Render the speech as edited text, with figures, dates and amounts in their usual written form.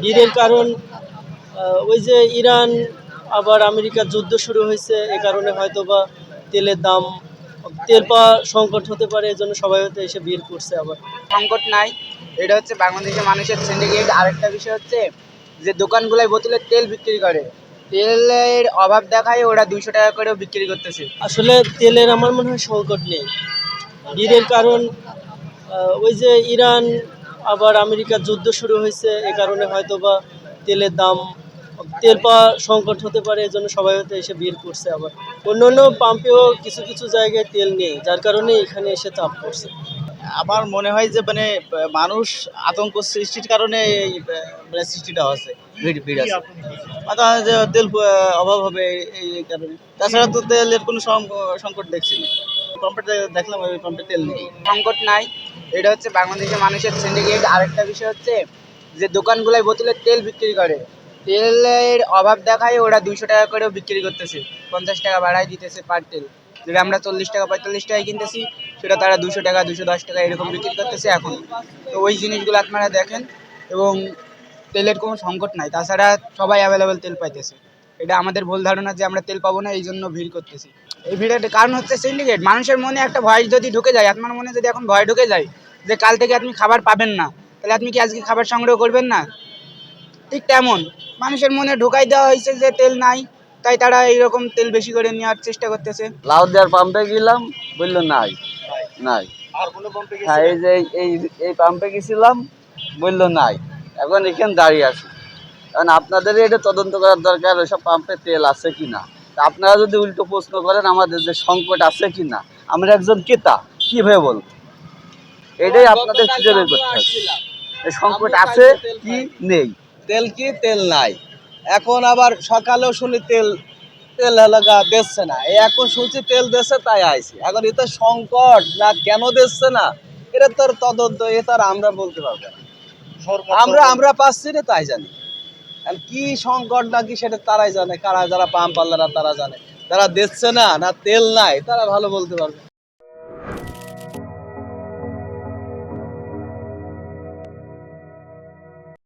ভিড়ের কারণ ওই যে ইরান আবার আমেরিকার যুদ্ধ শুরু হয়েছে, এ কারণে হয়তোবা তেলের দাম, তেল পাওয়া সংকট হতে পারে, এজন্য সবাই হয়তো এসে ভিড় করছে আবার। সংকট নাই, এটা হচ্ছে বাংলাদেশের মানুষের সিন্ডিকেট। আরেকটা বিষয় হচ্ছে যে দোকানগুলোয় বোতলের তেল বিক্রি করে, তেলের অভাব দেখায় ওরা 200 টাকা করেও বিক্রি করতেছে। আসলে তেলের আমার মনে হয় সংকট নেই। ভিড়ের কারণ ওই যে ইরান আবার আমেরিকার যুদ্ধ শুরু হয়েছে, এ কারণে হয়তোবা তেলের দাম, তেল পাওয়া সংকট হতে পারে, এজন্য সবাই হয়তো এসে ভিড় করছে আবার। অন্য অন্য পাম্পেও কিছু কিছু জায়গায় তেল নেই, যার কারণে এখানে এসে চাপ পড়ছে। আমার মনে হয় যে মানুষ আতঙ্ক সৃষ্টির কারণে এই মানে সৃষ্টিটা হচ্ছে, ভিড় আছে। মাথা যে তেল অভাব হবে এই কারণে। তাছাড়া তো তেলের কোনো সংকট দেখছি না। পাম্পে দেখলাম ওই পাম্পে তেল নেই। সংকট নাই, এটা হচ্ছে বাংলাদেশের মানুষের সিন্ডিকেট। আরেকটা বিষয় হচ্ছে যে দোকানগুলোয় বোতলের তেল বিক্রি করে, তেলের অভাব দেখায় ওরা 200 টাকা করেও বিক্রি করতেছে, 50 টাকা বাড়ায় দিতেছে পার তেল। যেটা আমরা 40 টাকা 45 টাকায় কিনতেছি, সেটা তারা 200 টাকা 210 টাকা এরকম বিক্রি করতেছে এখন। তো ওই জিনিসগুলো আপনারা দেখেন, এবং তেলের কোনো সংকট নাই। তাছাড়া সবাই অ্যাভেলেবেল তেল পাইতেছে। এটা আমাদের ভুল ধারণা যে আমরা তেল পাবো না, এই জন্য ভিড় করতেছি। এই ভিড়ের কারণ হচ্ছে সিন্ডিকেট। মানুষের মনে একটা ভয় যদি ঢুকে যায়, আপনার মনে যদি এখন ভয় ঢুকে যায় যে কাল থেকে আপনি খাবার পাবেন না, তাহলে আপনি কি আজকে খাবার সংগ্রহ করবেন না? ঠিক তেমন মানুষের মনে ঢুকাই দেওয়া হয়েছে যে তেল নাই, তাই তারা এইরকম তেল বেশি করে নেওয়ার চেষ্টা করতেছে। লাউদিয়ার পাম্পে গেলাম, বললো নাই নাই। হ্যাঁ, এই যে এই পাম্পে গেছিলাম, বললো নাই। এখন এখানে দাঁড়িয়ে আছি। কারণ আপনাদের এটা তদন্ত করার দরকার, ওইসব পাম্পে তেল আছে কিনা। তা আপনারা যদি উল্টো প্রশ্ন করেন আমাদের যে সংকট আছে কিনা, আমরা একজন ক্রেতা কিভাবে বলবো? এটাই আপনাদের খুঁজে বের করতে হবে, এই সংকট আছে কি নেই। তেল কি তেল নাই। এখন আবার সকালেও শুনি তেল তেল এলাকা দিচ্ছে না, এই এখন শুনছি তেল দিচ্ছে তাই আইছি। এখন এটা সংকট না কেন দিচ্ছে না, এটা তোর তদন্ত, এটা আর আমরা বলতে পারবো না। আমরা পাচ্ছি না তাই জানি। আর কি সংকট নাকি সেটা তারাই জানে, কারা যারা পাম্প আল্লাহরা তারা জানে। যারা দিচ্ছে না না তেল নাই তারা ভালো বলতে পারবে।